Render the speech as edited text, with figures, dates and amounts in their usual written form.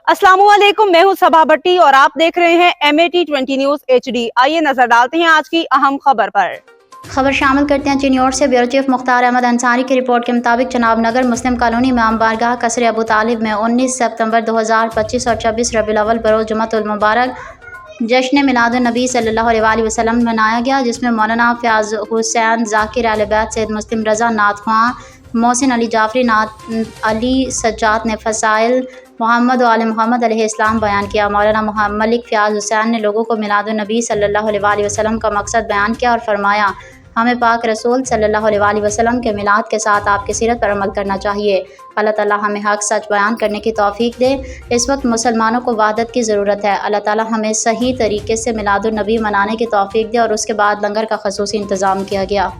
अस्सलामुअलैकुम, मैं हूं सबा भट्टी और आप देख रहे हैं MAT20 न्यूज HD। आइए नजर डालते हैं आज की अहम खबर पर। खबर शामिल करते हैं चीनी ओर से ब्यूरो चीफ मुख्तार अहमद अंसारी की रिपोर्ट के मुताबिक जनाब नगर मुस्लिम कॉलोनी में बारगाह कसर अबू तालिब में 19 सितंबर 2025 और 26 रबीउल अव्वल बरोज़ जुम्मतुल मुबारक जश्न मिलादुन नबी सल्लल्लाहु अलैहि वसल्लम मनाया गया, जिसमें मौलाना फ़याज़ हुसैन ज़ाकिर अहले बैत सैयद मुस्लिम रज़ा नात ख़्वां मोहसिन अली जाफरी नात अली सज्जाद ने फ़साइल मोहम्मद व आले मोहम्मद अलैहिस्सलाम बयान किया। मौलाना मलिक फ़याज़ हुसैन ने लोगों को मिलादुन नबी सल्लल्लाहु अलैहि वसल्लम का मकसद बयान किया और फरमाया, हमें पाक रसूल सल्लल्लाहु अलैहि वसल्लम के मिलाद के साथ आपकी सीरत पर अमल करना चाहिए। अल्लाह ताला हमें हक़ सच बयान करने की तौफ़ीक दे। इस वक्त मुसलमानों को वहदत की ज़रूरत है। अल्लाह ताला हमें सही तरीके से मिलादुन नबी मनाने की तौफ़ीक दे। और उसके बाद लंगर का ख़ुसूसी इंतज़ाम किया गया।